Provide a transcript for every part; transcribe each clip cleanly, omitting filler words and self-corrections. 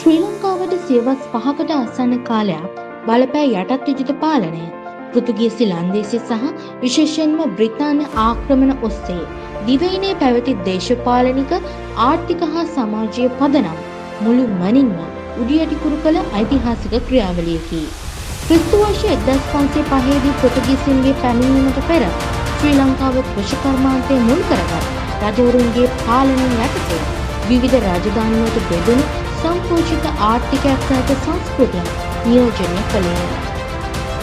ශ්‍රී ලංකාවට සියවස් 5කට ආසන්න කාලයක් බලපෑ යටත් විජිත පාලනය පෘතුගීසි ලන්දේසි සහ විශේෂයෙන්ම බ්‍රිතාන්‍ය ආක්‍රමණ ඔස්සේ දිවයිනේ පැවති දේශපාලනික ආර්ථික හා සමාජීය පදනම් මුළු මනින්ම උඩියටිකුරු කළ ඓතිහාසික ක්‍රියාවලියකි. ක්‍රිස්තු වර්ෂ 1505 දී පෘතුගීසින්ගේ පැමිණීමට පෙර ශ්‍රී ලංකාව කෘෂිකර්මාන්තය මුල් කරගත් රජවරුන්ගේ පාලනය යටතේ විවිධ රාජධානිවලට බෙදුණු සංකෝචිත ආර්ථිකයක් සහිත සංස්කෘතියක් නියෝජනය කළේය.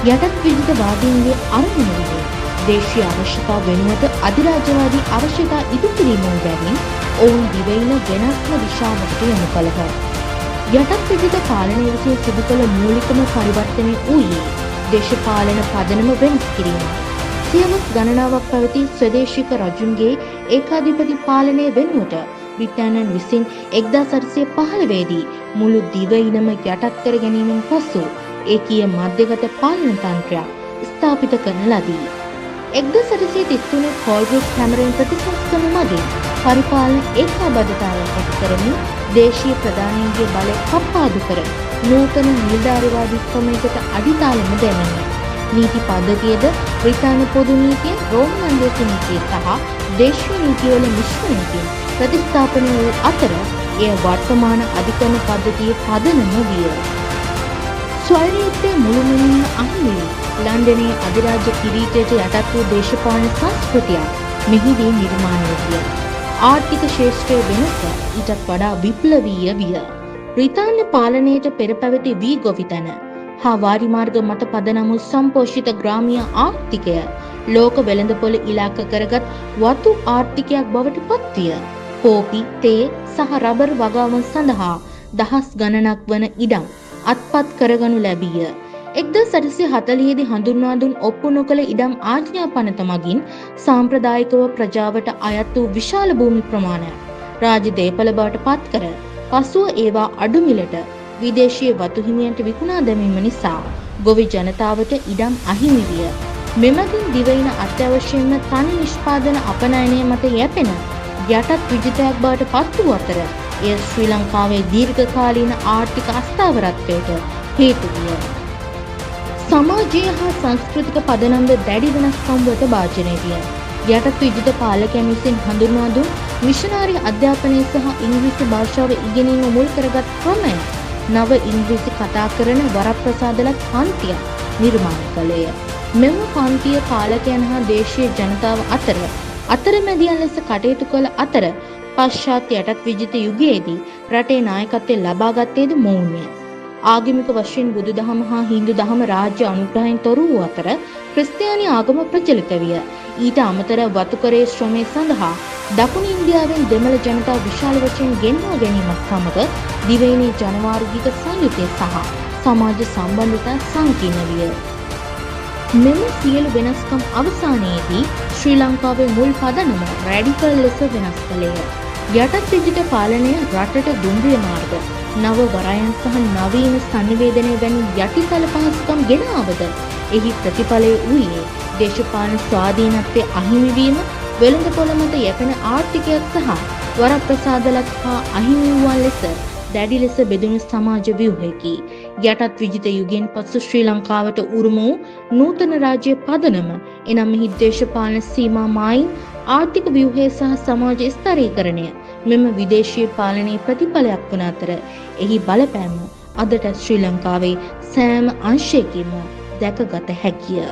යටත් විජිතවාදීන්ගේ අරමුණ වූයේ දේශීය අවශ්‍යතා වෙනුවට අධිරාජ්‍යවාදී අවශ්‍යතා ඉටු කිරීම වූ බැවින් ඔවුන් දිවයින වෙනස්ම දිශාවකට යොමු කළහ. යටත් විජිත පාලනය විසින් සිදු කළ මූලිකම පරිවර්තනය වූයේ දේශපාලන පදනම වෙනස් කිරීම. සියවස් ගණනාවක් පැවති ස්වදේශික රජුන්ගේ ඒකාධිපති පාලනය වෙනුවට බ්‍රිතාන්‍යයන් විසින් 1815 දී මුළු දිවයිනම යටත් කර ගැනීමෙන් පසු ඒකීය මධ්‍යගත පාලන තන්ත්‍රයක් ස්ථාපිත කරන ලදී. 1833 කෝල්රිඩ් කැමරන් ප්‍රතිසංස්කරණ මගින් පරිපාලන ඒකාබද්ධතාවයක් ඇති කරමින් දේශීය ප්‍රධානීන්ගේ බලය කප්පාදු කර නූතන නිලධාරීවාදී ක්‍රමයකට අඩිතාලම දැමීම. නීති පද්ධතියද බ්‍රිතාන්‍ය පොදු නීතිය, රෝම ලන්දේසි නීතිය සහ දේශීය නීතිවල මිශ්‍රණයකින් ප්‍රතිස්ථාපනය වූ අතර එය වර්තමාන අධිකරණ පද්ධතියේ පදනම විය. ස්වෛරීත්වය මුළුමනින්ම අහිමි ලන්ඩනයේ අධිරාජ්‍ය කිරීටයට යටත් වූ දේශපාලන සංස්කෘතියක් මෙහිදී නිර්මාණය විය. ආර්ථික ශේෂ්ත්‍රය වෙනස ඊටත් වඩා විප්ලවීය විය. බ්‍රිතාන්‍ය පාලනයට පෙර පැවති වී ගොවිතැන හා වාරිමාර්ග මත පදනම් වූ සම්පෝෂිත ග්‍රාමීය ආර්ථිකය ලෝක වෙළඳපොළ ඉලක්ක කරගත් වතු ආර්ථිකයක් බවට පත්විය. කෝපි, තේ සහ රබර් වගාවන් සඳහා දහස් ගණනක් වන ඉඩම් අත්පත් කරගනු ලැබිය. 1840 දී හඳුන්වා දුන් ඔප්පු නොකළ ඉඩම් ආඥා පනත මගින් සාම්ප්‍රදායිකව ප්‍රජාවට අයත් වූ විශාල භූමි ප්‍රමාණයක් රාජ්‍ය දේපළ බවට පත් කර පසුව ඒවා අඩු මිලට විදේශීය වතු හිමියන්ට විකුණා දැමීම නිසා ගොවි ජනතාවට ඉඩම් අහිමි විය. මෙමගින් දිවයින අත්‍යවශ්‍යයෙන්ම තනි නිෂ්පාදන අපනයනය මත යැපෙන යටත් විජිතයක් බවට පත් වූ අතර එය ශ්‍රී ලංකාවේ දීර්ඝකාලීන ආර්ථික අස්ථාවරත්වයට හේතු විය. සමාජීය හා සංස්කෘතික පදනම්ද දැඩි වෙනස්කම් වලට භාජනය විය. යටත් විජිත පාලකයන් විසින් හඳුන්වා දුන් මිෂනාරි අධ්‍යාපනය සහ ඉංග්‍රීසි භාෂාව ඉගෙනීම මුල් කරගත් ක්‍රමය නව ඉංග්‍රීසි කතා කරන වරප්‍රසාදලත් පන්තියක් නිර්මාණය කළේය. මෙම පන්තිය පාලකයන් හා දේශීය ජනතාව අතර අතරමැදියන් ලෙස කටයුතු කළ අතර පශ්චාත් යටත් විජිත යුගයේදී රටේ නායකත්වය ලබාගත්තේද මොවුන්ය. ආගමික වශයෙන් බුදුදහම හා හින්දු දහම රාජ්‍ය අනුග්‍රහයෙන් තොර වූ අතර ක්‍රිස්තියානි ආගම ප්‍රචලිත විය. ඊට අමතරව වතුකරේ ශ්‍රමය සඳහා දකුණු ඉන්දියාවෙන් දෙමළ ජනතාව විශාල වශයෙන් ගෙන්වා ගැනීමත් සමග දිවයිනේ ජනවාර්ගික සංයුතිය සහ සමාජ සම්බන්ධතා සංකීර්ණ විය. මෙම සියලු වෙනස්කම් අවසානයේදී ශ්‍රී ලංකාවේ මුල් පදනම රැඩිකල් ලෙස වෙනස් කළේය. යටත් විජිත පාලනය රටට දුම්රිය මාර්ග, නව වරයන් සහ නවීන සංනිවේදනය වැනි යටිතල පහසුකම් ගෙන ආවද එහි ප්‍රතිඵලය වූයේ දේශපාලන ස්වාධීනත්වය අහිමිවීම, වෙළඳපොළ මත යැපෙන ආර්ථිකයක් සහ වරප්‍රසාදලත් හා අහිමි වූවන් ලෙස දැඩි ලෙස බෙදුණු සමාජ ව්‍යුහයකි. යටත් විජිත යුගයෙන් පසු ශ්‍රී ලංකාවට උරුම වූ නූතන රාජ්‍ය පදනම එනම් මෙහි දේශපාලන සීමා මායිම්, ආර්ථික ව්‍යුහය සහ සමාජ ස්ථරීකරණය මෙම විදේශීය පාලනයේ ප්‍රතිඵලයක් වන අතර එහි බලපෑම අදට ශ්‍රී ලංකාවේ සෑම අංශයකින්ම දැකගත හැකිය.